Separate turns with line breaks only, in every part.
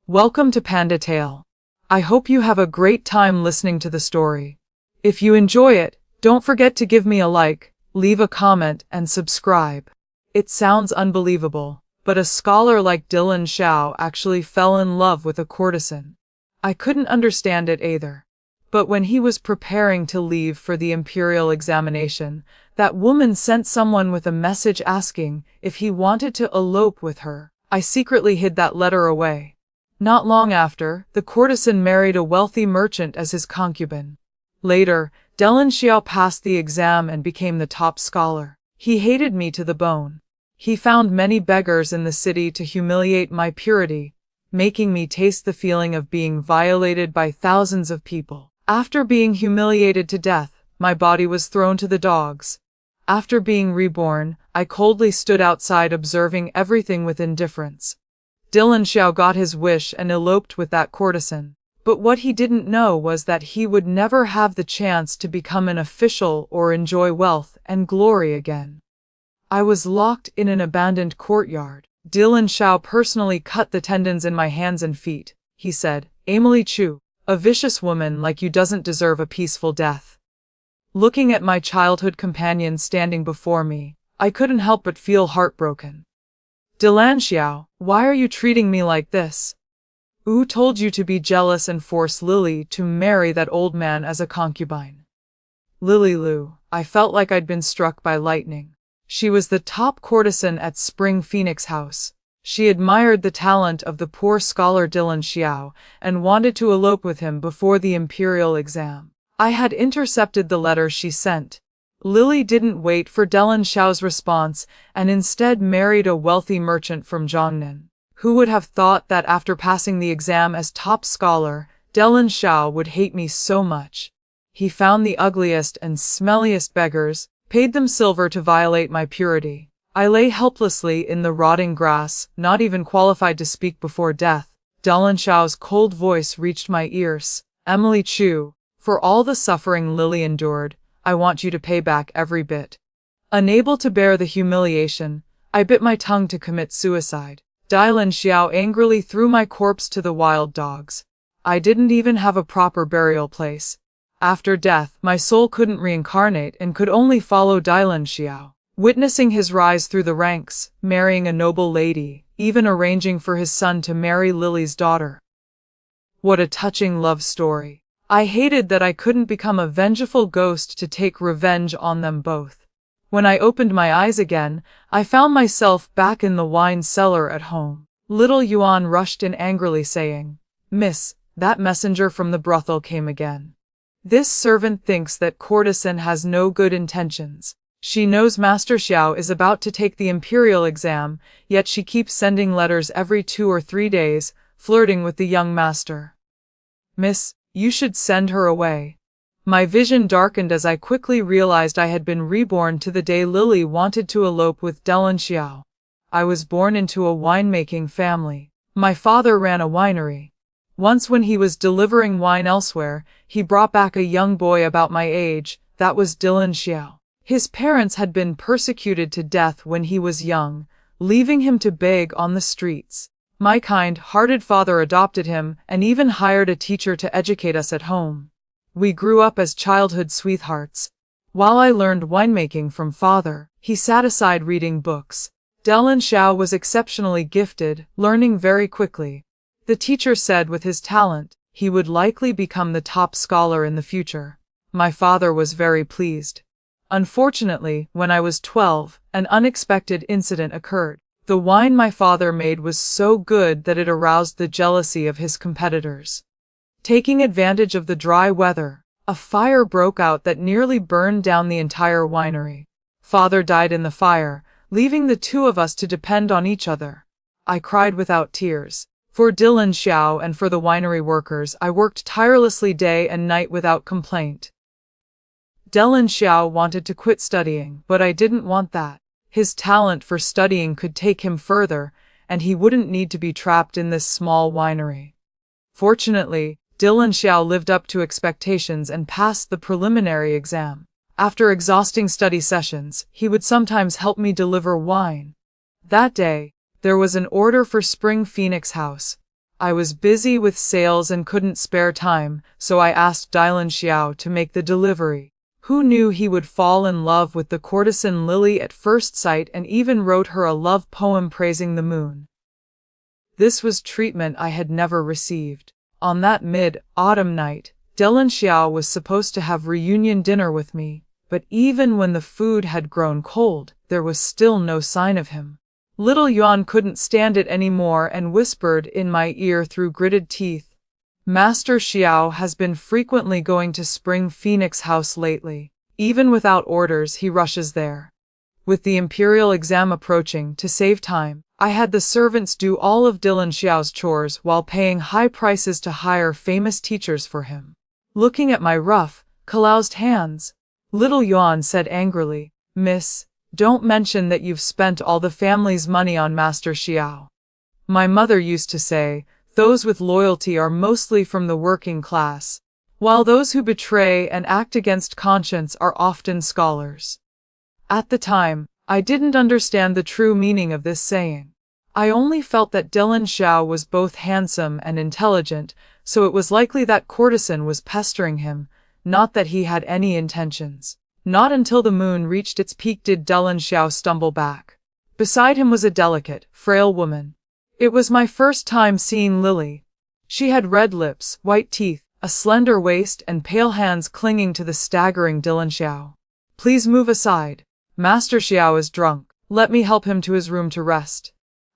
Welcome to Panda Tale. I hope you have a great time listening to the story. If you enjoy it, don't forget to give me a like, leave a comment, and subscribe. It sounds unbelievable, but a scholar like Dylan Xiao actually fell in love with a courtesan. I couldn't understand it either. But when he was preparing to leave for the imperial examination, that woman sent someone with a message asking if he wanted to elope with her. I secretly hid that letter away. Not long after, the courtesan married a wealthy merchant as his concubine. Later, Dylan Xiao passed the exam and became the top scholar. He hated me to the bone. He found many beggars in the city to humiliate my purity, making me taste the feeling of being violated by thousands of people. After being humiliated to death, my body was thrown to the dogs. After being reborn, I coldly stood outside observing everything with indifference. Dylan Xiao got his wish and eloped with that courtesan. But what he didn't know was that he would never have the chance to become an official or enjoy wealth and glory again. I was locked in an abandoned courtyard. Dylan Xiao personally cut the tendons in my hands and feet. He said, "Emily Chu, a vicious woman like you doesn't deserve a peaceful death." Looking at my childhood companion standing before me, I couldn't help but feel heartbroken. "Dylan Xiao, why are you treating me like this? Who told you to be jealous and force Lily to marry that old man as a concubine?" Lily Lu, I felt like I'd been struck by lightning. She was the top courtesan at Spring Phoenix House. She admired the talent of the poor scholar Dylan Xiao and wanted to elope with him before the imperial exam. I had intercepted the letter she sent. Lily didn't wait for Dylan Xiao's response and instead married a wealthy merchant from Zhongnan. Who would have thought that after passing the exam as top scholar, Dylan Xiao would hate me so much? He found the ugliest and smelliest beggars, paid them silver to violate my purity. I lay helplessly in the rotting grass, not even qualified to speak before death. Dylan Xiao's cold voice reached my ears. "Emily Chu, for all the suffering Lily endured, I want you to pay back every bit." Unable to bear the humiliation, I bit my tongue to commit suicide. Dylan Xiao angrily threw my corpse to the wild dogs. I didn't even have a proper burial place. After death, my soul couldn't reincarnate and could only follow Dylan Xiao. Witnessing his rise through the ranks, marrying a noble lady, even arranging for his son to marry Lily's daughter. What a touching love story. I hated that I couldn't become a vengeful ghost to take revenge on them both. When I opened my eyes again, I found myself back in the wine cellar at home. Little Yuan rushed in angrily saying, "Miss, that messenger from the brothel came again. This servant thinks that courtesan has no good intentions. She knows Master Xiao is about to take the imperial exam, yet she keeps sending letters every 2 or 3 days, flirting with the young master. Miss, you should send her away." My vision darkened as I quickly realized I had been reborn to the day Lily wanted to elope with Dylan Xiao. I was born into a winemaking family. My father ran a winery. Once when he was delivering wine elsewhere, he brought back a young boy about my age. That was Dylan Xiao. His parents had been persecuted to death when he was young, leaving him to beg on the streets. My kind-hearted father adopted him and even hired a teacher to educate us at home. We grew up as childhood sweethearts. While I learned winemaking from father, he sat aside reading books. Dylan Xiao was exceptionally gifted, learning very quickly. The teacher said with his talent, he would likely become the top scholar in the future. My father was very pleased. Unfortunately, when I was 12, an unexpected incident occurred. The wine my father made was so good that it aroused the jealousy of his competitors. Taking advantage of the dry weather, a fire broke out that nearly burned down the entire winery. Father died in the fire, leaving the two of us to depend on each other. I cried without tears. For Dylan Xiao and for the winery workers, I worked tirelessly day and night without complaint. Dylan Xiao wanted to quit studying, but I didn't want that. His talent for studying could take him further, and he wouldn't need to be trapped in this small winery. Fortunately, Dylan Xiao lived up to expectations and passed the preliminary exam. After exhausting study sessions, he would sometimes help me deliver wine. That day, there was an order for Spring Phoenix House. I was busy with sales and couldn't spare time, so I asked Dylan Xiao to make the delivery. Who knew he would fall in love with the courtesan Lily at first sight, and even wrote her a love poem praising the moon. This was treatment I had never received. On that mid-autumn night, Dylan Xiao was supposed to have reunion dinner with me, but even when the food had grown cold, there was still no sign of him. Little Yuan couldn't stand it anymore and whispered in my ear through gritted teeth, "Master Xiao has been frequently going to Spring Phoenix House lately. Even without orders, he rushes there." With the imperial exam approaching, to save time, I had the servants do all of Dylan Xiao's chores while paying high prices to hire famous teachers for him. Looking at my rough, calloused hands, Little Yuan said angrily, "Miss, don't mention that you've spent all the family's money on Master Xiao. My mother used to say, those with loyalty are mostly from the working class, while those who betray and act against conscience are often scholars." At the time, I didn't understand the true meaning of this saying. I only felt that Dylan Xiao was both handsome and intelligent, so it was likely that Courtesan was pestering him, not that he had any intentions. Not until the moon reached its peak did Dylan Xiao stumble back. Beside him was a delicate, frail woman. It was my first time seeing Lily. She had red lips, white teeth, a slender waist, and pale hands clinging to the staggering Dylan Xiao. "Please move aside. Master Xiao is drunk. Let me help him to his room to rest."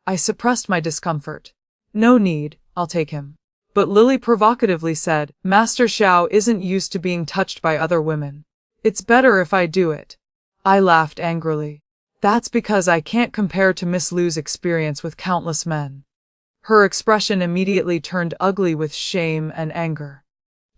I suppressed my discomfort. "No need, I'll take him." But Lily provocatively said, "Master Xiao isn't used to being touched by other women. It's better if I do it." I laughed angrily. "That's because I can't compare to Miss Lu's experience with countless men." Her expression immediately turned ugly with shame and anger.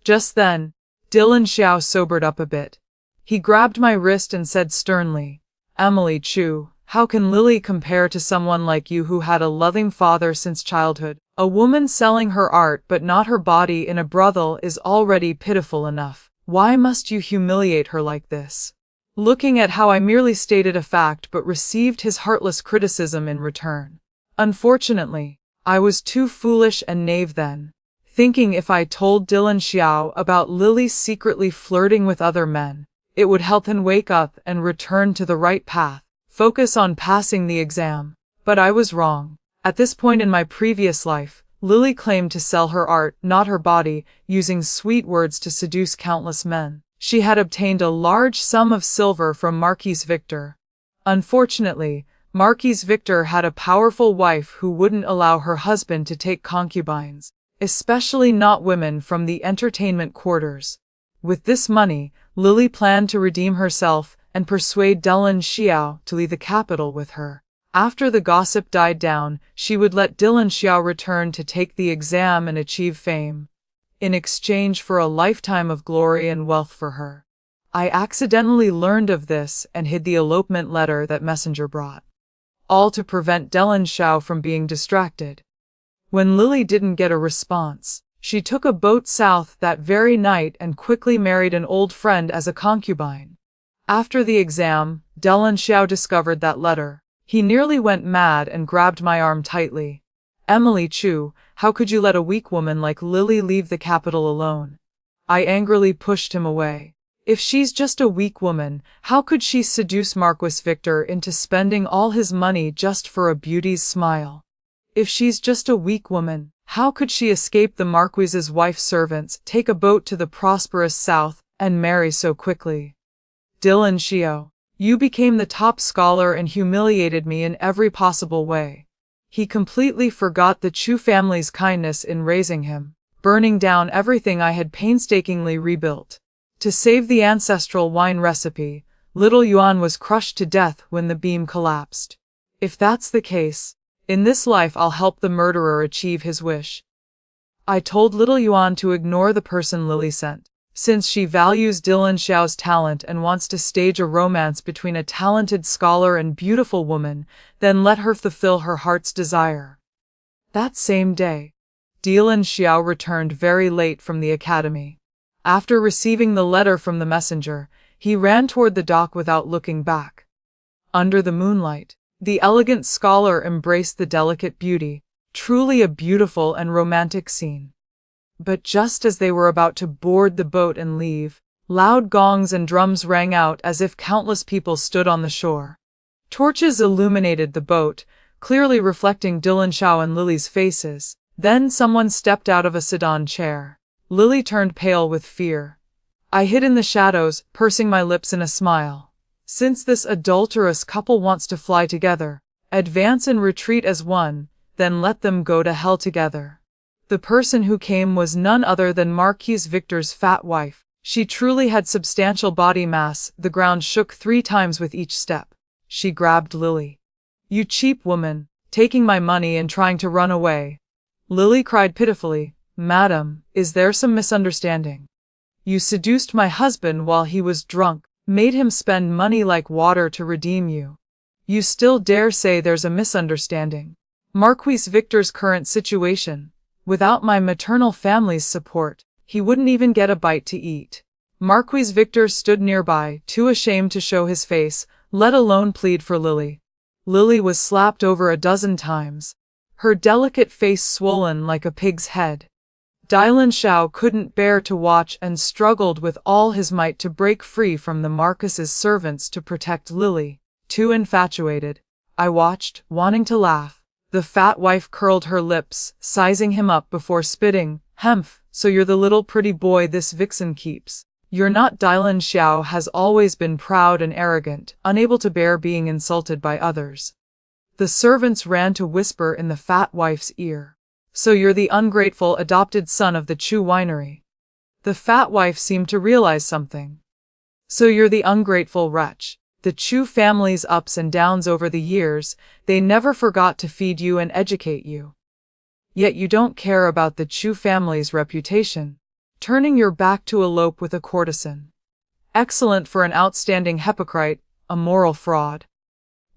Just then, Dylan Xiao sobered up a bit. He grabbed my wrist and said sternly, "Emily Chu, how can Lily compare to someone like you who had a loving father since childhood? A woman selling her art but not her body in a brothel is already pitiful enough. Why must you humiliate her like this?" Looking at how I merely stated a fact but received his heartless criticism in return. Unfortunately, I was too foolish and naive then, thinking if I told Dylan Xiao about Lily secretly flirting with other men, it would help him wake up and return to the right path, focus on passing the exam. But I was wrong. At this point in my previous life, Lily claimed to sell her art, not her body, using sweet words to seduce countless men. She had obtained a large sum of silver from Marquise Victor. Unfortunately, Marquise Victor had a powerful wife who wouldn't allow her husband to take concubines, especially not women from the entertainment quarters. With this money, Lily planned to redeem herself and persuade Dylan Xiao to leave the capital with her. After the gossip died down, she would let Dylan Xiao return to take the exam and achieve fame, in exchange for a lifetime of glory and wealth for her. I accidentally learned of this and hid the elopement letter that messenger brought, all to prevent Dylan Xiao from being distracted. When Lily didn't get a response, she took a boat south that very night and quickly married an old friend as a concubine. After the exam, Dylan Xiao discovered that letter. He nearly went mad and grabbed my arm tightly. "Emily Chu, how could you let a weak woman like Lily leave the capital alone?" I angrily pushed him away. If she's just a weak woman, how could she seduce Marquis Victor into spending all his money just for a beauty's smile? If she's just a weak woman, how could she escape the Marquis's wife's servants, take a boat to the prosperous south, and marry so quickly? Dylan Xiao, you became the top scholar and humiliated me in every possible way. He completely forgot the Chu family's kindness in raising him, burning down everything I had painstakingly rebuilt. To save the ancestral wine recipe, little Yuan was crushed to death when the beam collapsed. If that's the case, in this life I'll help the murderer achieve his wish. I told little Yuan to ignore the person Lily sent. Since she values Dylan Xiao's talent and wants to stage a romance between a talented scholar and beautiful woman, then let her fulfill her heart's desire. That same day, Dylan Xiao returned very late from the academy. After receiving the letter from the messenger, he ran toward the dock without looking back. Under the moonlight, the elegant scholar embraced the delicate beauty, Truly a beautiful and romantic scene. But just as they were about to board the boat and leave, loud gongs and drums rang out as if countless people stood on the shore. Torches illuminated the boat, clearly reflecting Dylan Xiao and Lily's faces. Then someone stepped out of a sedan chair. Lily turned pale with fear. I hid in the shadows, pursing my lips in a smile. Since this adulterous couple wants to fly together, advance and retreat as one, then let them go to hell together. The person who came was none other than Marquise Victor's fat wife. She truly had substantial body mass. The ground shook 3 times with each step. She grabbed Lily. You cheap woman, taking my money and trying to run away. Lily cried pitifully. Madam, is there some misunderstanding? You seduced my husband while he was drunk, made him spend money like water to redeem you. You still dare say there's a misunderstanding? Marquise Victor's current situation. Without my maternal family's support, he wouldn't even get a bite to eat. Marquise Victor stood nearby, too ashamed to show his face, let alone plead for Lily. Lily was slapped over a dozen times, her delicate face swollen like a pig's head. Dylan Xiao couldn't bear to watch and struggled with all his might to break free from the Marquis's servants to protect Lily. Too infatuated. I watched, wanting to laugh. The fat wife curled her lips, sizing him up before spitting. Hemph, so you're the little pretty boy this vixen keeps. You're not. Dylan Xiao has always been proud and arrogant, unable to bear being insulted by others. The servants ran to whisper in the fat wife's ear. So you're the ungrateful adopted son of the Chu winery. The fat wife seemed to realize something. So you're the ungrateful wretch. The Chu family's ups and downs over the years, they never forgot to feed you and educate you. Yet you don't care about the Chu family's reputation, turning your back to elope with a courtesan. Excellent for an outstanding hypocrite, a moral fraud.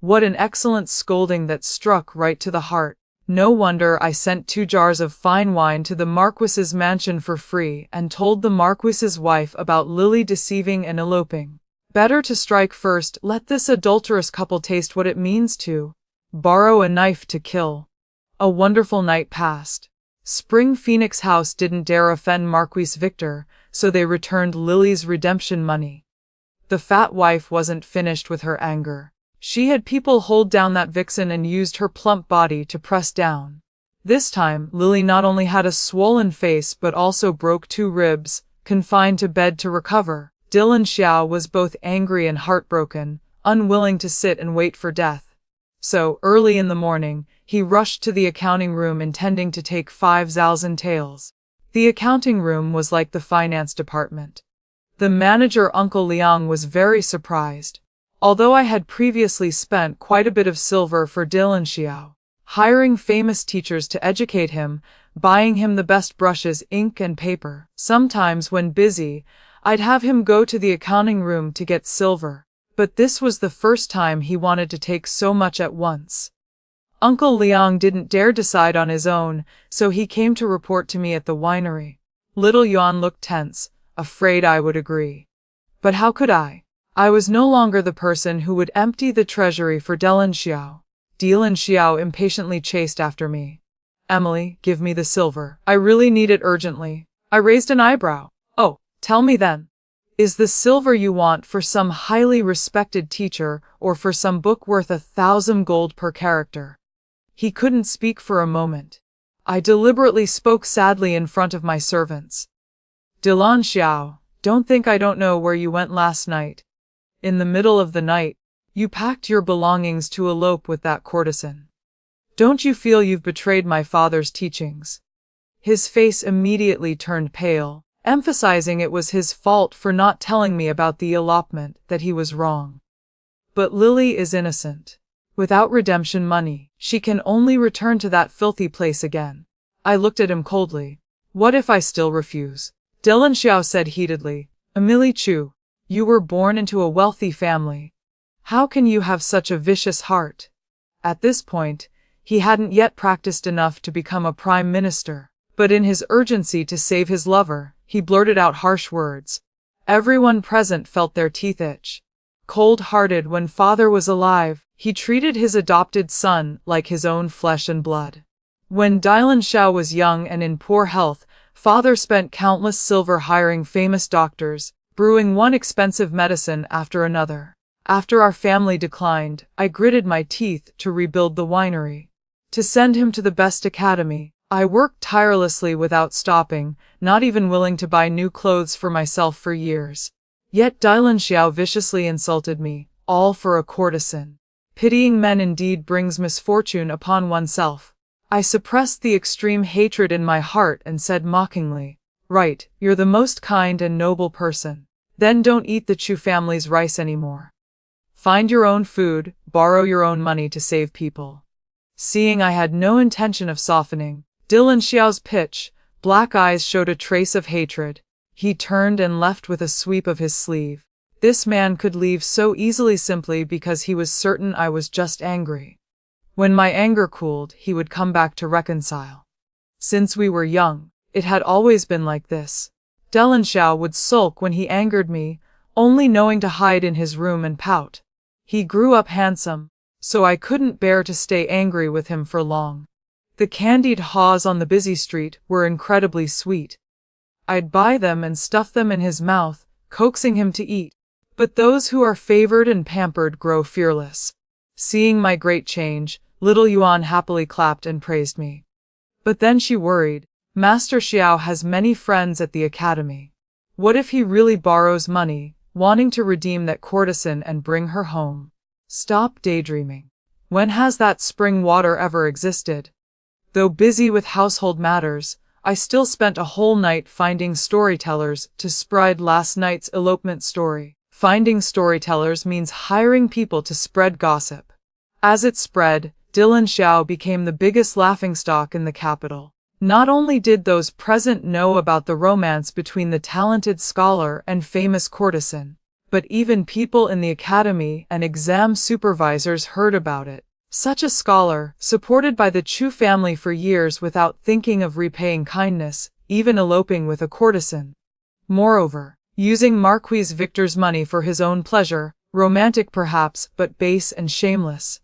What an excellent scolding that struck right to the heart. No wonder I sent 2 jars of fine wine to the Marquis's mansion for free and told the Marquis's wife about Lily deceiving and eloping. Better to strike first, let this adulterous couple taste what it means to borrow a knife to kill. A wonderful night passed. Spring Phoenix House didn't dare offend Marquise Victor, so they returned Lily's redemption money. The fat wife wasn't finished with her anger. She had people hold down that vixen and used her plump body to press down. This time, Lily not only had a swollen face but also broke 2 ribs, confined to bed to recover. Dylan Xiao was both angry and heartbroken, unwilling to sit and wait for death. So, early in the morning, he rushed to the accounting room intending to take 5,000 taels. The accounting room was like the finance department. The manager Uncle Liang was very surprised. Although I had previously spent quite a bit of silver for Dylan Xiao, hiring famous teachers to educate him, buying him the best brushes, ink and paper. Sometimes when busy, I'd have him go to the accounting room to get silver, but this was the first time he wanted to take so much at once. Uncle Liang didn't dare decide on his own, so he came to report to me at the winery. Little Yuan looked tense, afraid I would agree. But how could I? I was no longer the person who would empty the treasury for Dylan Xiao. Dylan Xiao impatiently chased after me. Emily, give me the silver. I really need it urgently. I raised an eyebrow. Oh, tell me then. Is the silver you want for some highly respected teacher or for some book worth 1,000 gold per character? He couldn't speak for a moment. I deliberately spoke sadly in front of my servants. Dylan Xiao, don't think I don't know where you went last night. In the middle of the night, you packed your belongings to elope with that courtesan. Don't you feel you've betrayed my father's teachings? His face immediately turned pale, emphasizing it was his fault for not telling me about the elopement, that he was wrong. But Lily is innocent. Without redemption money, she can only return to that filthy place again. I looked at him coldly. What if I still refuse? Dylan Xiao said heatedly. Emily Chu, you were born into a wealthy family. How can you have such a vicious heart? At this point, he hadn't yet practiced enough to become a prime minister, but in his urgency to save his lover, he blurted out harsh words. Everyone present felt their teeth itch. Cold-hearted when father was alive, he treated his adopted son like his own flesh and blood. When Dylan Xiao was young and in poor health, father spent countless silver hiring famous doctors, brewing one expensive medicine after another. After our family declined, I gritted my teeth to rebuild the winery. To send him to the best academy, I worked tirelessly without stopping, not even willing to buy new clothes for myself for years. Yet Dylan Xiao viciously insulted me, all for a courtesan. Pitying men indeed brings misfortune upon oneself. I suppressed the extreme hatred in my heart and said mockingly, "Right, you're the most kind and noble person. Then don't eat the Chu family's rice anymore. Find your own food, borrow your own money to save people." Seeing I had no intention of softening, Dylan Xiao's pitch black eyes showed a trace of hatred. He turned and left with a sweep of his sleeve. This man could leave so easily simply because he was certain I was just angry. When my anger cooled, he would come back to reconcile. Since we were young, it had always been like this. Dylan Xiao would sulk when he angered me, only knowing to hide in his room and pout. He grew up handsome, so I couldn't bear to stay angry with him for long. The candied haws on the busy street were incredibly sweet. I'd buy them and stuff them in his mouth, coaxing him to eat. But those who are favored and pampered grow fearless. Seeing my great change, little Yuan happily clapped and praised me. But then she worried. Master Xiao has many friends at the academy. What if he really borrows money, wanting to redeem that courtesan and bring her home? Stop daydreaming. When has that spring water ever existed? Though busy with household matters, I still spent a whole night finding storytellers to spread last night's elopement story. Finding storytellers means hiring people to spread gossip. As it spread, Dylan Xiao became the biggest laughingstock in the capital. Not only did those present know about the romance between the talented scholar and famous courtesan, but even people in the academy and exam supervisors heard about it. Such a scholar, supported by the Chu family for years without thinking of repaying kindness, even eloping with a courtesan. Moreover, using Marquis Victor's money for his own pleasure, romantic perhaps, but base and shameless.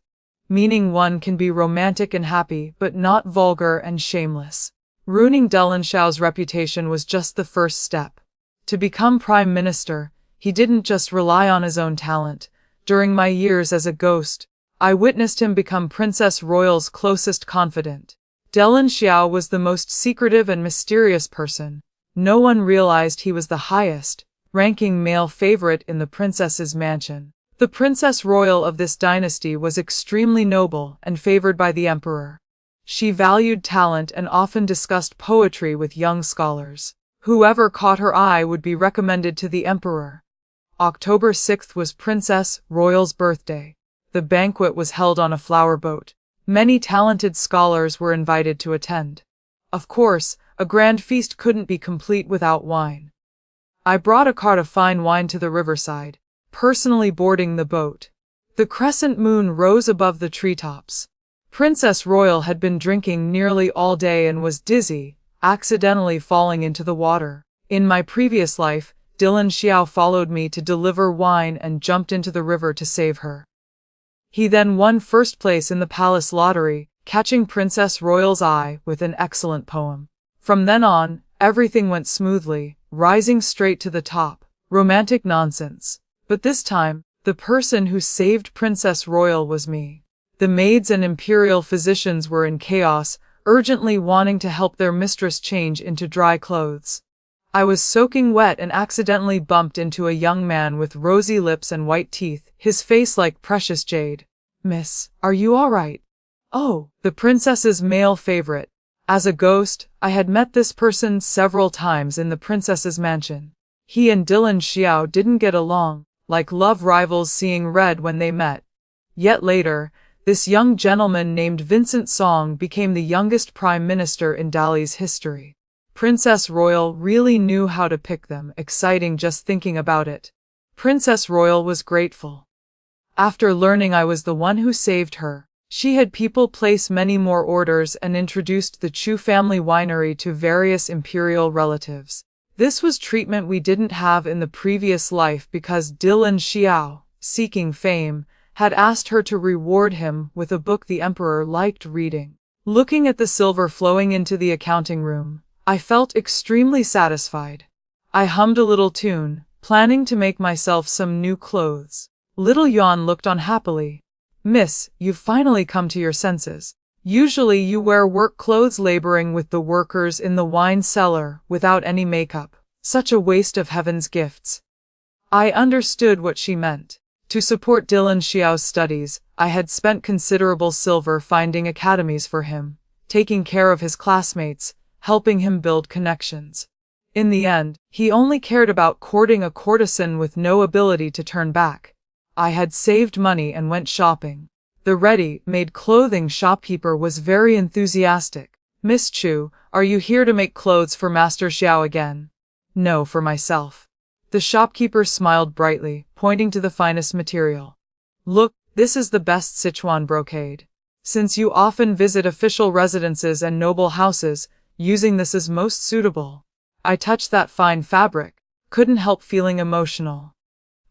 Meaning one can be romantic and happy, but not vulgar and shameless. Ruining Dylan Xiao's reputation was just the first step. To become prime minister, he didn't just rely on his own talent. During my years as a ghost, I witnessed him become Princess Royal's closest confidant. Dylan Xiao was the most secretive and mysterious person. No one realized he was the highest ranking male favorite in the princess's mansion. The Princess Royal of this dynasty was extremely noble and favored by the emperor. She valued talent and often discussed poetry with young scholars. Whoever caught her eye would be recommended to the emperor. October 6th was Princess Royal's birthday. The banquet was held on a flower boat. Many talented scholars were invited to attend. Of course, a grand feast couldn't be complete without wine. I brought a cart of fine wine to the riverside, personally boarding the boat. The crescent moon rose above the treetops. Princess Royal had been drinking nearly all day and was dizzy, accidentally falling into the water. In my previous life, Dylan Xiao followed me to deliver wine and jumped into the river to save her. He then won first place in the palace lottery, catching Princess Royal's eye with an excellent poem. From then on, everything went smoothly, rising straight to the top. Romantic nonsense. But this time, the person who saved Princess Royal was me. The maids and imperial physicians were in chaos, urgently wanting to help their mistress change into dry clothes. I was soaking wet and accidentally bumped into a young man with rosy lips and white teeth, his face like precious jade. "Miss, are you all right?" "Oh," the princess's male favorite. As a ghost, I had met this person several times in the princess's mansion. He and Dylan Xiao didn't get along, like love rivals seeing red when they met. Yet later, this young gentleman named Vincent Song became the youngest prime minister in Dali's history. Princess Royal really knew how to pick them, exciting just thinking about it. Princess Royal was grateful. After learning I was the one who saved her, she had people place many more orders and introduced the Chu family winery to various imperial relatives. This was treatment we didn't have in the previous life because Dylan Xiao, seeking fame, had asked her to reward him with a book the emperor liked reading. Looking at the silver flowing into the accounting room, I felt extremely satisfied. I hummed a little tune, planning to make myself some new clothes. Little Yuan looked on happily. Miss, you've finally come to your senses. Usually you wear work clothes laboring with the workers in the wine cellar without any makeup. Such a waste of heaven's gifts. I understood what she meant. To support Dylan Xiao's studies, I had spent considerable silver finding academies for him, taking care of his classmates, helping him build connections. In the end, he only cared about courting a courtesan with no ability to turn back. I had saved money and went shopping. The ready-made clothing shopkeeper was very enthusiastic. Miss Chu, are you here to make clothes for Master Xiao again? No, for myself. The shopkeeper smiled brightly, pointing to the finest material. Look, this is the best Sichuan brocade. Since you often visit official residences and noble houses, using this is most suitable. I touched that fine fabric, couldn't help feeling emotional.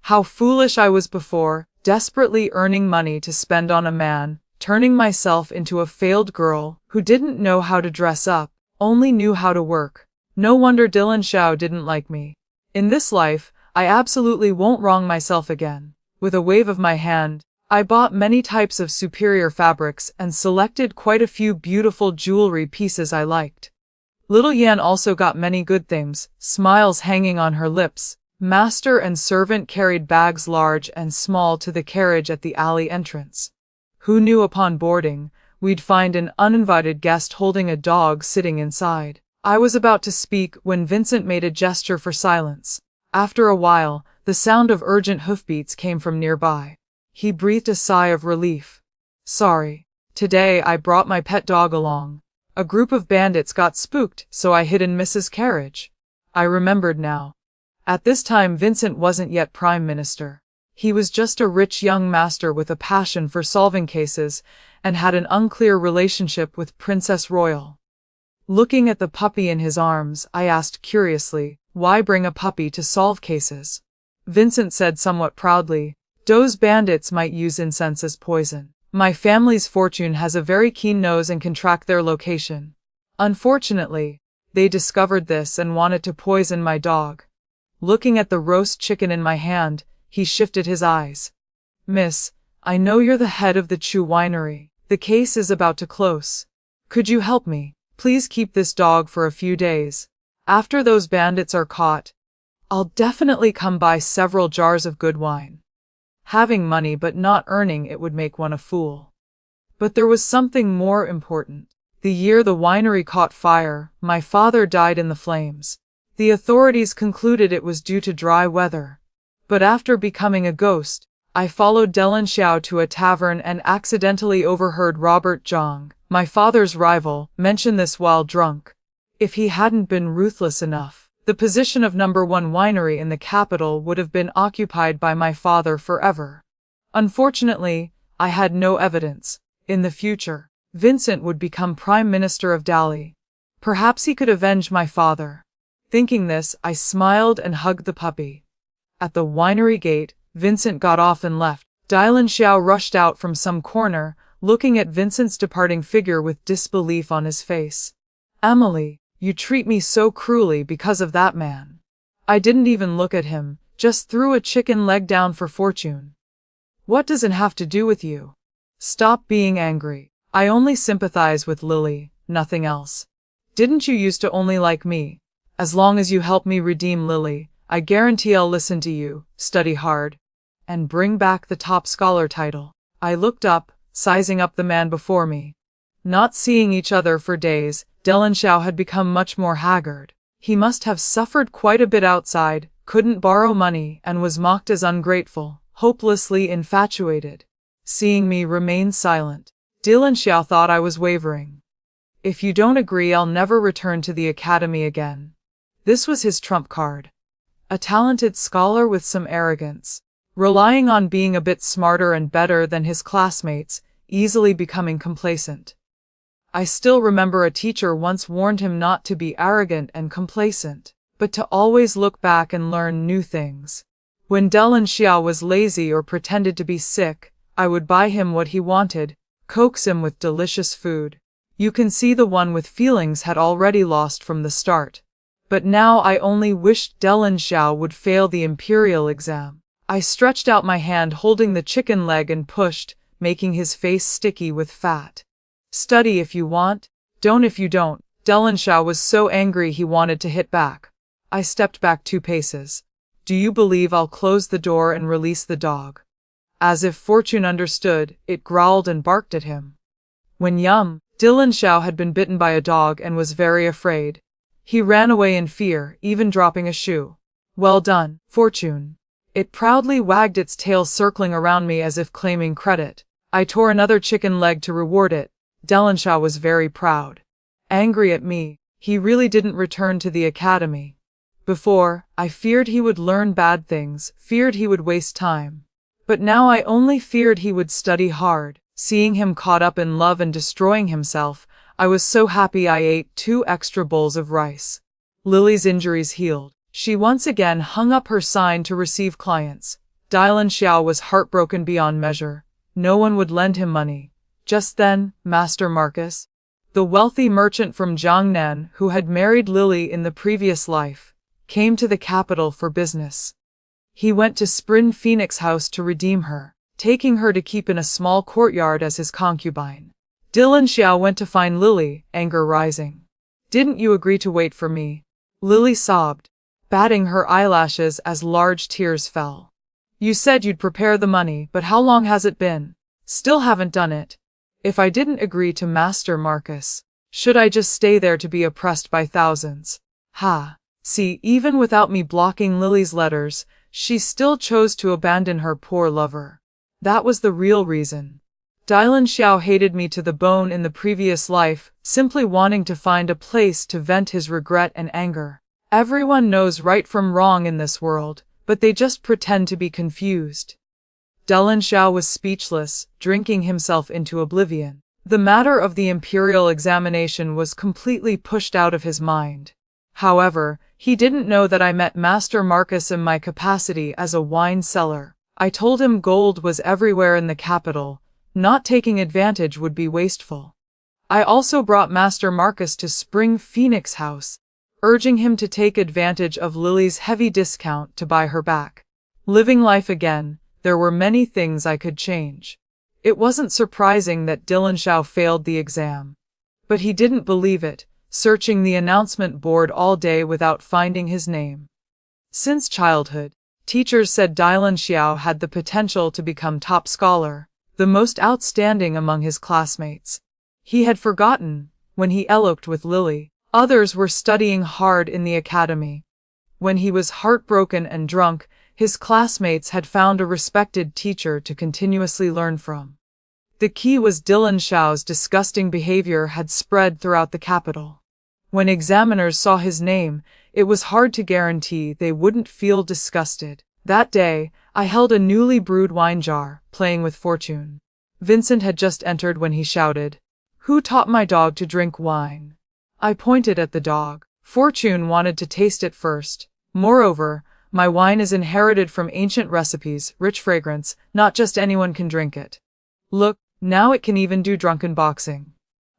How foolish I was before, desperately earning money to spend on a man, turning myself into a failed girl who didn't know how to dress up, only knew how to work. No wonder Dylan Xiao didn't like me. In this life, I absolutely won't wrong myself again. With a wave of my hand, I bought many types of superior fabrics and selected quite a few beautiful jewelry pieces I liked. Little Yan also got many good things, smiles hanging on her lips. Master and servant carried bags large and small to the carriage at the alley entrance. Who knew upon boarding, we'd find an uninvited guest holding a dog sitting inside. I was about to speak when Vincent made a gesture for silence. After a while, the sound of urgent hoofbeats came from nearby. He breathed a sigh of relief. Sorry. Today I brought my pet dog along. A group of bandits got spooked, so I hid in Mrs. Carriage. I remembered now. At this time Vincent wasn't yet Prime Minister. He was just a rich young master with a passion for solving cases, and had an unclear relationship with Princess Royal. Looking at the puppy in his arms, I asked curiously, why bring a puppy to solve cases? Vincent said somewhat proudly, those bandits might use incense as poison. My family's fortune has a very keen nose and can track their location. Unfortunately, they discovered this and wanted to poison my dog. Looking at the roast chicken in my hand, he shifted his eyes. Miss, I know you're the head of the Chu winery. The case is about to close. Could you help me? Please keep this dog for a few days. After those bandits are caught, I'll definitely come by several jars of good wine. Having money but not earning it would make one a fool. But there was something more important. The year the winery caught fire, my father died in the flames. The authorities concluded it was due to dry weather. But after becoming a ghost, I followed Dylan Xiao to a tavern and accidentally overheard Robert Zhang, my father's rival, mention this while drunk. If he hadn't been ruthless enough, the position of #1 winery in the capital would have been occupied by my father forever. Unfortunately, I had no evidence. In the future, Vincent would become Prime Minister of Dali. Perhaps he could avenge my father. Thinking this, I smiled and hugged the puppy. At the winery gate, Vincent got off and left. Dylan Xiao rushed out from some corner, looking at Vincent's departing figure with disbelief on his face. Emily, you treat me so cruelly because of that man. I didn't even look at him, just threw a chicken leg down for fortune. What does it have to do with you? Stop being angry. I only sympathize with Lily, nothing else. Didn't you used to only like me? As long as you help me redeem Lily, I guarantee I'll listen to you, study hard, and bring back the top scholar title. I looked up, sizing up the man before me. Not seeing each other for days, Dylan Xiao had become much more haggard. He must have suffered quite a bit outside, couldn't borrow money, and was mocked as ungrateful, hopelessly infatuated. Seeing me remain silent, Dylan Xiao thought I was wavering. If you don't agree, I'll never return to the academy again. This was his trump card. A talented scholar with some arrogance, relying on being a bit smarter and better than his classmates, easily becoming complacent. I still remember a teacher once warned him not to be arrogant and complacent, but to always look back and learn new things. When Dylan Xiao was lazy or pretended to be sick, I would buy him what he wanted, coax him with delicious food. You can see the one with feelings had already lost from the start. But now I only wished Dellen Xiao would fail the imperial exam. I stretched out my hand holding the chicken leg and pushed, making his face sticky with fat. Study if you want, don't if you don't. Dellen Xiao was so angry he wanted to hit back. I stepped back 2 paces. Do you believe I'll close the door and release the dog? As if Fortune understood, it growled and barked at him. When Dellen Xiao had been bitten by a dog and was very afraid. He ran away in fear, even dropping a shoe. Well done, Fortune. It proudly wagged its tail circling around me as if claiming credit. I tore another chicken leg to reward it. Dellen Xiao was very proud. Angry at me, he really didn't return to the academy. Before, I feared he would learn bad things, feared he would waste time. But now I only feared he would study hard. Seeing him caught up in love and destroying himself, I was so happy I ate 2 extra bowls of rice. Lily's injuries healed. She once again hung up her sign to receive clients. Dellen Xiao was heartbroken beyond measure. No one would lend him money. Just then, Master Marcus, the wealthy merchant from Jiangnan who had married Lily in the previous life, came to the capital for business. He went to Phoenix house to redeem her, taking her to keep in a small courtyard as his concubine. Dellen Xiao went to find Lily, anger rising. Didn't you agree to wait for me? Lily sobbed, batting her eyelashes as large tears fell. You said you'd prepare the money, but how long has it been? Still haven't done it. If I didn't agree to Master Marcus, should I just stay there to be oppressed by thousands? Ha! See, even without me blocking Lily's letters, she still chose to abandon her poor lover. That was the real reason. Dellen Xiao hated me to the bone in the previous life, simply wanting to find a place to vent his regret and anger. Everyone knows right from wrong in this world, but they just pretend to be confused. Dellen Xiao was speechless, drinking himself into oblivion. The matter of the imperial examination was completely pushed out of his mind. However, he didn't know that I met Master Marcus in my capacity as a wine seller. I told him gold was everywhere in the capital. Not taking advantage would be wasteful. I also brought Master Marcus to Phoenix house, urging him to take advantage of Lily's heavy discount to buy her back. Living life again, there were many things I could change. It wasn't surprising that Dellen Xiao failed the exam. But he didn't believe it, searching the announcement board all day without finding his name. Since childhood, teachers said Dellen Xiao had the potential to become top scholar, the most outstanding among his classmates. He had forgotten, when he eloped with Lily, others were studying hard in the academy. When he was heartbroken and drunk, his classmates had found a respected teacher to continuously learn from. The key was Dellen Xiao's disgusting behavior had spread throughout the capital. When examiners saw his name, it was hard to guarantee they wouldn't feel disgusted. That day, I held a newly brewed wine jar, playing with Fortune. Vincent had just entered when he shouted, "Who taught my dog to drink wine?" I pointed at the dog. Fortune wanted to taste it first. Moreover, my wine is inherited from ancient recipes, rich fragrance, not just anyone can drink it. Look, now it can even do drunken boxing.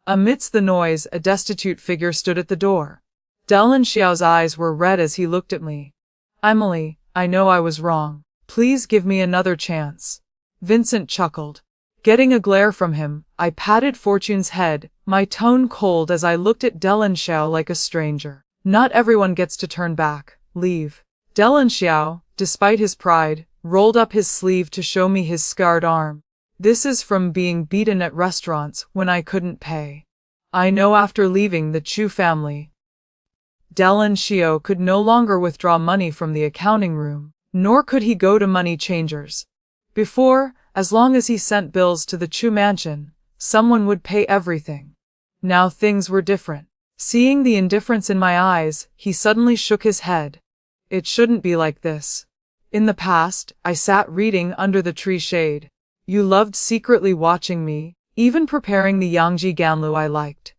Amidst the noise, a destitute figure stood at the door. Dellen Xiao's eyes were red as he looked at me. Emily, I know I was wrong. Please give me another chance. Vincent chuckled. Getting a glare from him, I patted Fortune's head, my tone cold as I looked at Dellen Xiao like a stranger. Not everyone gets to turn back. Leave. Dellen Xiao, despite his pride, rolled up his sleeve to show me his scarred arm. This is from being beaten at restaurants when I couldn't pay. I know after leaving the Chu family. Dellen Xiao could no longer withdraw money from the accounting room, nor could he go to money changers. Before, as long as he sent bills to the Chu mansion, someone would pay everything. Now things were different. Seeing the indifference in my eyes, he suddenly shook his head. It shouldn't be like this. In the past, I sat reading under the tree shade. You loved secretly watching me, even preparing the Yangji Ganlu I liked.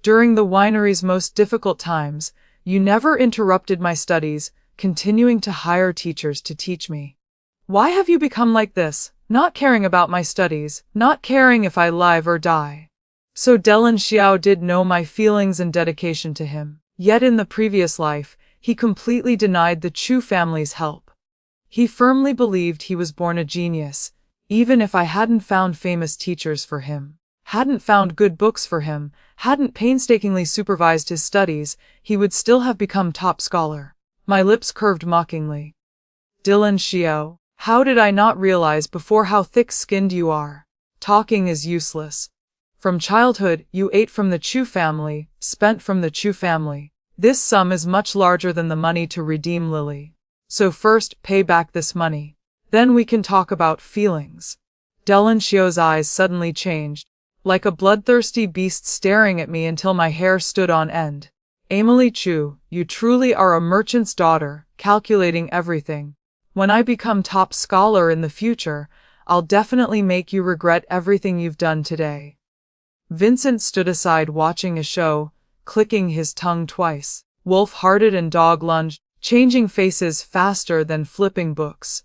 During the winery's most difficult times, you never interrupted my studies, continuing to hire teachers to teach me. Why have you become like this, not caring about my studies, not caring if I live or die? So Delan Xiao did know my feelings and dedication to him. Yet in the previous life, he completely denied the Chu family's help. He firmly believed he was born a genius, even if I hadn't found famous teachers for him, hadn't found good books for him, hadn't painstakingly supervised his studies, he would still have become top scholar. My lips curved mockingly. Delan Xiao, how did I not realize before how thick-skinned you are? Talking is useless. From childhood, you ate from the Chu family, spent from the Chu family. This sum is much larger than the money to redeem Lily. So first, pay back this money. Then we can talk about feelings. Delan Xiao's eyes suddenly changed, like a bloodthirsty beast staring at me until my hair stood on end. Emily Chu, you truly are a merchant's daughter, calculating everything. When I become top scholar in the future, I'll definitely make you regret everything you've done today. Vincent stood aside watching a show, clicking his tongue twice. Wolf-hearted and dog lunged, changing faces faster than flipping books.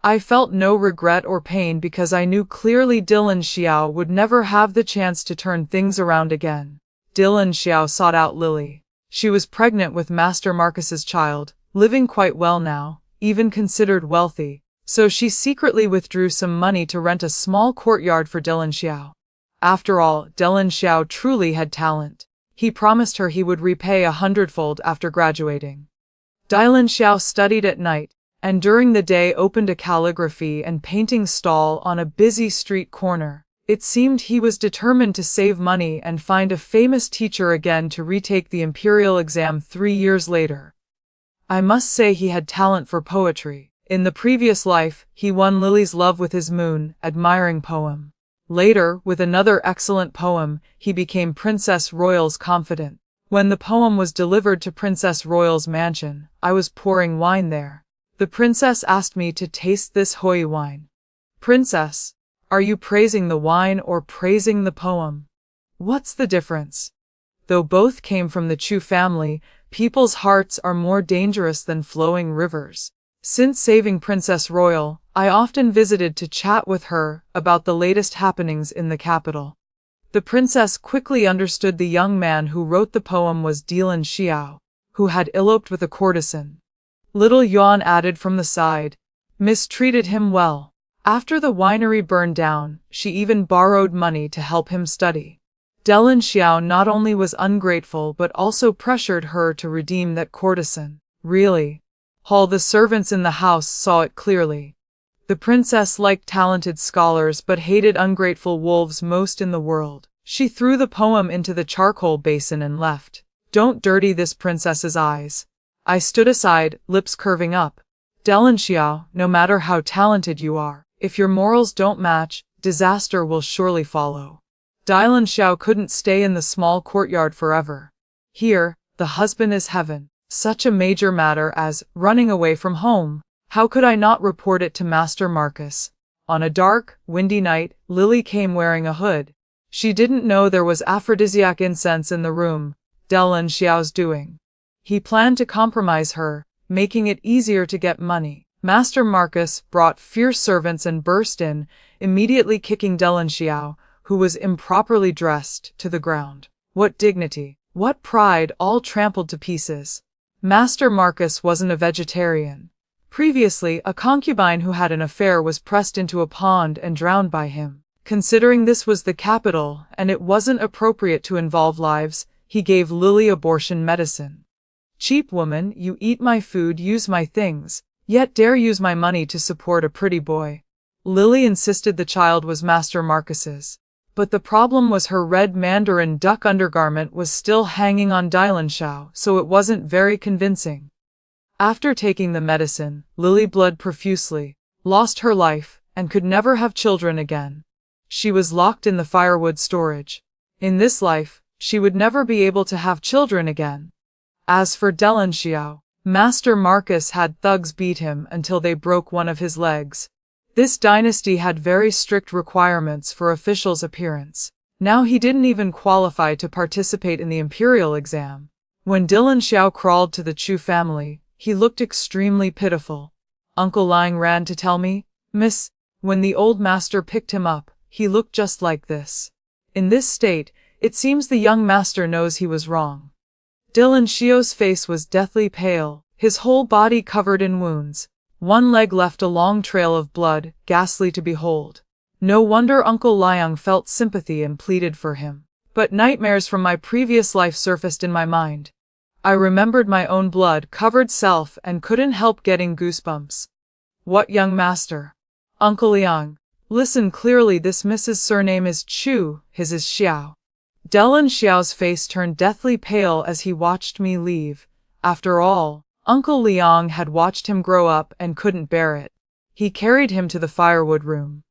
I felt no regret or pain because I knew clearly Delan Xiao would never have the chance to turn things around again. Delan Xiao sought out Lily. She was pregnant with Master Marcus's child, living quite well now, even considered wealthy, so she secretly withdrew some money to rent a small courtyard for Delan Xiao. After all, Delan Xiao truly had talent. He promised her he would repay 100-fold after graduating. Delan Xiao studied at night, and during the day opened a calligraphy and painting stall on a busy street corner. It seemed he was determined to save money and find a famous teacher again to retake the imperial exam 3 years later. I must say he had talent for poetry. In the previous life, he won Lily's love with his moon, admiring poem. Later, with another excellent poem, he became Princess Royal's confidant. When the poem was delivered to Princess Royal's mansion, I was pouring wine there. The princess asked me to taste this holy wine. Princess, are you praising the wine or praising the poem? What's the difference? Though both came from the Chu family, people's hearts are more dangerous than flowing rivers. Since saving Princess Royal, I often visited to chat with her about the latest happenings in the capital. The princess quickly understood the young man who wrote the poem was Delan Xiao, who had eloped with a courtesan. Little Yuan added from the side, mistreated him well. After the winery burned down, she even borrowed money to help him study. Delan Xiao not only was ungrateful but also pressured her to redeem that courtesan. Really? All the servants in the house saw it clearly. The princess liked talented scholars but hated ungrateful wolves most in the world. She threw the poem into the charcoal basin and left. Don't dirty this princess's eyes. I stood aside, lips curving up. Delan Xiao, no matter how talented you are, if your morals don't match, disaster will surely follow. Delan Xiao couldn't stay in the small courtyard forever. Here, the husband is heaven. Such a major matter as running away from home. How could I not report it to Master Marcus? On a dark, windy night, Lily came wearing a hood. She didn't know there was aphrodisiac incense in the room, Delan Xiao's doing. He planned to compromise her, making it easier to get money. Master Marcus brought fierce servants and burst in, immediately kicking Delan Xiao, who was improperly dressed, to the ground. What dignity, what pride, all trampled to pieces. Master Marcus wasn't a vegetarian. Previously, a concubine who had an affair was pressed into a pond and drowned by him. Considering this was the capital and it wasn't appropriate to involve lives, he gave Lily abortion medicine. Cheap woman, you eat my food, use my things, yet dare use my money to support a pretty boy. Lily insisted the child was Master Marcus's. But the problem was her red mandarin duck undergarment was still hanging on Delan Xiao, so it wasn't very convincing. After taking the medicine, Lily bled profusely, lost her life, and could never have children again. She was locked in the firewood storage. In this life, she would never be able to have children again. As for Delan Xiao, Master Marcus had thugs beat him until they broke one of his legs. This dynasty had very strict requirements for officials' appearance. Now he didn't even qualify to participate in the imperial exam. When Delan Xiao crawled to the Chu family, he looked extremely pitiful. Uncle Lang ran to tell me, Miss, when the old master picked him up, he looked just like this. In this state, It seems the young master knows he was wrong. Dylan Xiao's face was deathly pale, his whole body covered in wounds. One leg left a long trail of blood, ghastly to behold. No wonder Uncle Liang felt sympathy and pleaded for him. But nightmares from my previous life surfaced in my mind. I remembered my own blood-covered self and couldn't help getting goosebumps. What young master? Uncle Liang. Listen clearly, this Mrs. surname is Chu, his is Xiao. Dylan Xiao's face turned deathly pale as he watched me leave. After all, Uncle Liang had watched him grow up and couldn't bear it. He carried him to the firewood room.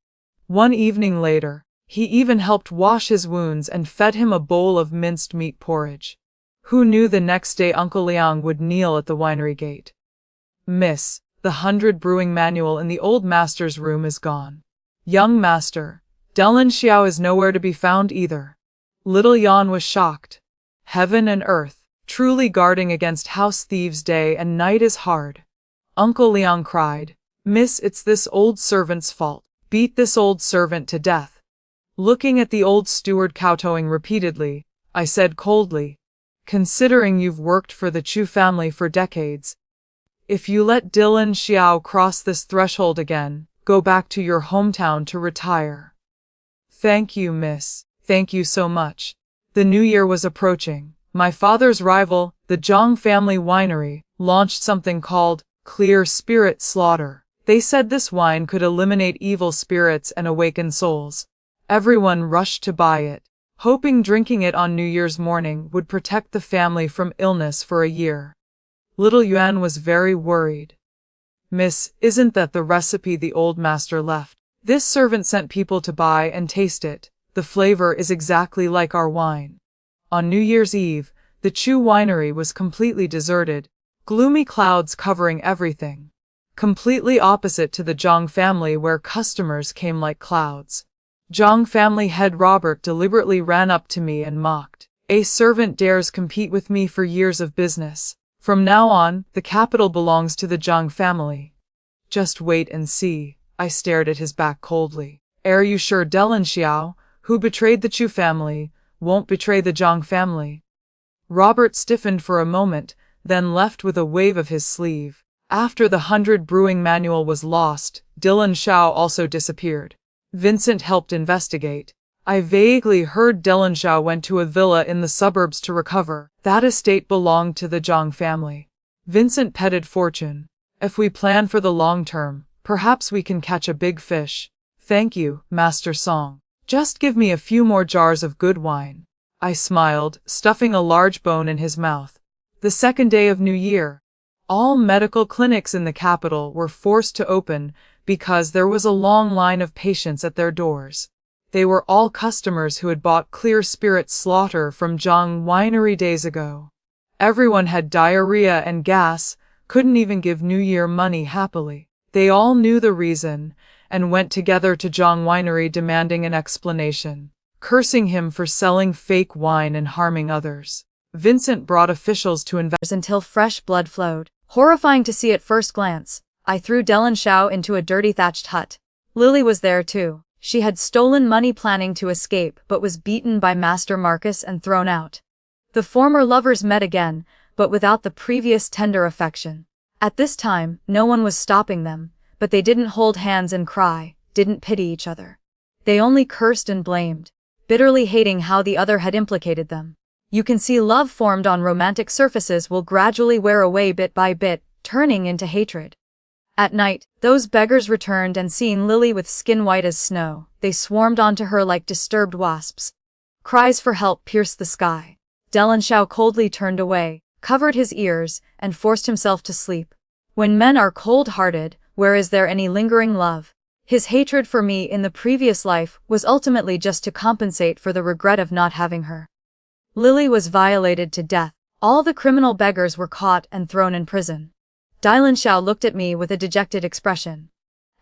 One evening later, he even helped wash his wounds and fed him a bowl of minced meat porridge. Who knew the next day Uncle Liang would kneel at the winery gate? Miss, the 100 brewing manual in the old master's room is gone. Young master, Dylan Xiao is nowhere to be found either. Little Yan was shocked. Heaven and earth, truly guarding against house thieves day and night is hard. Uncle Liang cried, Miss, it's this old servant's fault. Beat this old servant to death. Looking at the old steward kowtowing repeatedly, I said coldly, considering you've worked for the Chu family for decades, if you let Dylan Xiao cross this threshold again, go back to your hometown to retire. Thank you, miss. Thank you so much. The new year was approaching. My father's rival, the Zhang family winery, launched something called Clear Spirit Slaughter. They said this wine could eliminate evil spirits and awaken souls. Everyone rushed to buy it, hoping drinking it on New Year's morning would protect the family from illness for a year. Little Yuan was very worried. Miss, isn't that the recipe the old master left? This servant sent people to buy and taste it. The flavor is exactly like our wine. On New Year's Eve, the Chu winery was completely deserted, gloomy clouds covering everything. Completely opposite to the Zhang family where customers came like clouds. Zhang family head Robert deliberately ran up to me and mocked. A servant dares compete with me for years of business. From now on, the capital belongs to the Zhang family. Just wait and see. I stared at his back coldly. Are you sure Dylan Xiao, who betrayed the Chu family, won't betray the Zhang family? Robert stiffened for a moment, then left with a wave of his sleeve. After the 100 brewing manual was lost, Dylan Xiao also disappeared. Vincent helped investigate. I vaguely heard Dylan Xiao went to a villa in the suburbs to recover. That estate belonged to the Zhang family. Vincent petted Fortune. If we plan for the long term, perhaps we can catch a big fish. Thank you, Master Song. Just give me a few more jars of good wine. I smiled, stuffing a large bone in his mouth. The second day of New Year, all medical clinics in the capital were forced to open because there was a long line of patients at their doors. They were all customers who had bought Clear Spirit Slaughter from Zhang Winery days ago. Everyone had diarrhea and gas, couldn't even give New Year money happily. They all knew the reason, and went together to Zhang Winery demanding an explanation, cursing him for selling fake wine and harming others. Vincent brought officials to investigate
until fresh blood flowed. Horrifying to see at first glance, I threw Dylan Xiao into a dirty thatched hut. Lily was there too. She had stolen money planning to escape but was beaten by Master Marcus and thrown out. The former lovers met again, but without the previous tender affection. At this time, no one was stopping them, but they didn't hold hands and cry, didn't pity each other. They only cursed and blamed, bitterly hating how the other had implicated them. You can see love formed on romantic surfaces will gradually wear away bit by bit, turning into hatred. At night, those beggars returned and seeing Lily with skin white as snow, they swarmed onto her like disturbed wasps. Cries for help pierced the sky. Dylan Xiao coldly turned away, covered his ears, and forced himself to sleep. When men are cold-hearted, where is there any lingering love? His hatred for me in the previous life was ultimately just to compensate for the regret of not having her. Lily was violated to death. All the criminal beggars were caught and thrown in prison. Dylan Xiao looked at me with a dejected expression.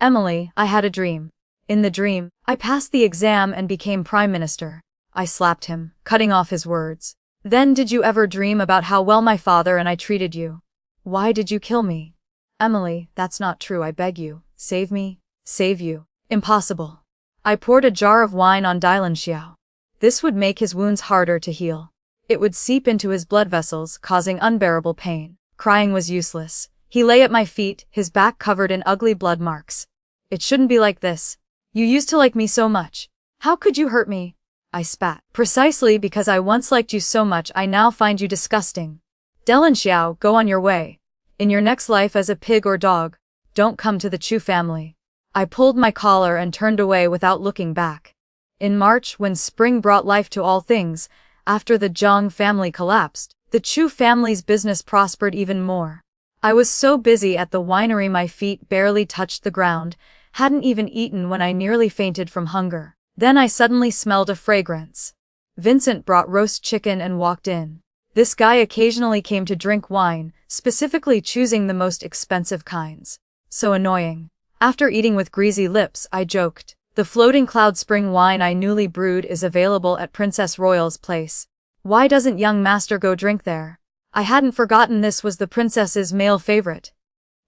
Emily, I had a dream. In the dream, I passed the exam and became Prime Minister. I slapped him, cutting off his words. Then did you ever dream about how well my father and I treated you? Why did you kill me? Emily, that's not true, I beg you. Save me. Save you. Impossible. I poured a jar of wine on Dylan Xiao. This would make his wounds harder to heal. It would seep into his blood vessels, causing unbearable pain. Crying was useless. He lay at my feet, his back covered in ugly blood marks. It shouldn't be like this. You used to like me so much. How could you hurt me? I spat. Precisely because I once liked you so much, I now find you disgusting. Dellen Xiao, go on your way. In your next life as a pig or dog, don't come to the Chu family. I pulled my collar and turned away without looking back. In March, when spring brought life to all things, after the Zhang family collapsed, the Chu family's business prospered even more. I was so busy at the winery my feet barely touched the ground, hadn't even eaten when I nearly fainted from hunger. Then I suddenly smelled a fragrance. Vincent brought roast chicken and walked in. This guy occasionally came to drink wine, specifically choosing the most expensive kinds. So annoying. After eating with greasy lips, I joked. The floating cloud spring wine I newly brewed is available at Princess Royal's place. Why doesn't young master go drink there? I hadn't forgotten this was the princess's male favorite.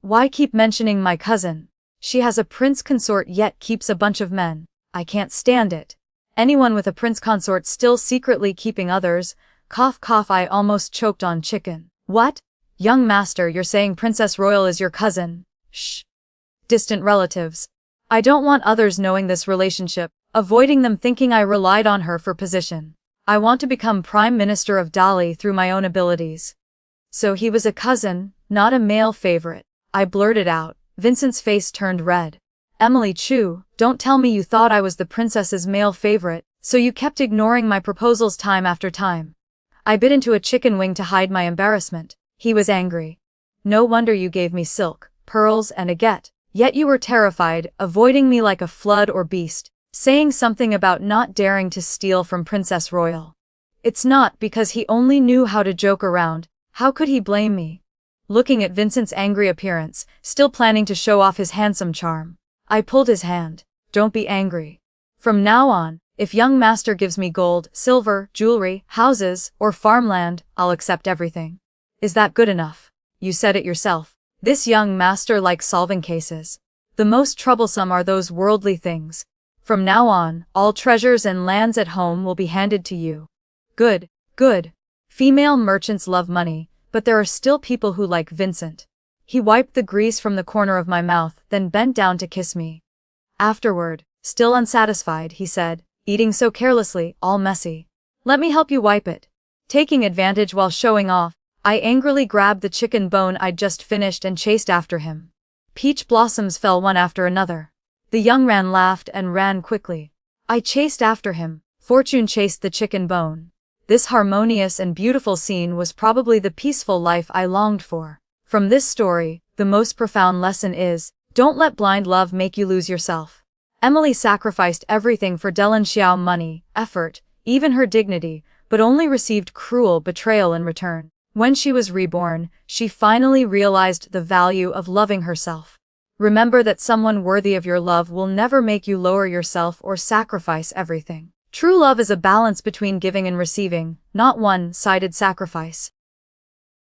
Why keep mentioning my cousin? She has a prince consort yet keeps a bunch of men. I can't stand it. Anyone with a prince consort still secretly keeping others. Cough cough, I almost choked on chicken. What? Young master, you're saying Princess Royal is your cousin? Shh. Distant relatives. I don't want others knowing this relationship, avoiding them thinking I relied on her for position. I want to become Prime Minister of Dali through my own abilities. So he was a cousin, not a male favorite. I blurted out. Vincent's face turned red. Emily Chu, don't tell me you thought I was the princess's male favorite, so you kept ignoring my proposals time after time. I bit into a chicken wing to hide my embarrassment. He was angry. No wonder you gave me silk, pearls and agate. Yet you were terrified, avoiding me like a flood or beast, saying something about not daring to steal from Princess Royal. It's not because he only knew how to joke around. How could he blame me? Looking at Vincent's angry appearance, still planning to show off his handsome charm, I pulled his hand. Don't be angry. From now on, if young master gives me gold, silver, jewelry, houses, or farmland, I'll accept everything. Is that good enough? You said it yourself. This young master likes solving cases. The most troublesome are those worldly things. From now on, all treasures and lands at home will be handed to you. Good, good. Female merchants love money, but there are still people who like Vincent. He wiped the grease from the corner of my mouth, then bent down to kiss me. Afterward, still unsatisfied, he said, eating so carelessly, all messy. Let me help you wipe it. Taking advantage while showing off, I angrily grabbed the chicken bone I'd just finished and chased after him. Peach blossoms fell one after another. The young man laughed and ran quickly. I chased after him. Fortune chased the chicken bone. This harmonious and beautiful scene was probably the peaceful life I longed for. From this story, the most profound lesson is, don't let blind love make you lose yourself. Emily sacrificed everything for Dellen Xiao: money, effort, even her dignity, but only received cruel betrayal in return. When she was reborn, she finally realized the value of loving herself. Remember that someone worthy of your love will never make you lower yourself or sacrifice everything. True love is a balance between giving and receiving, not one-sided sacrifice.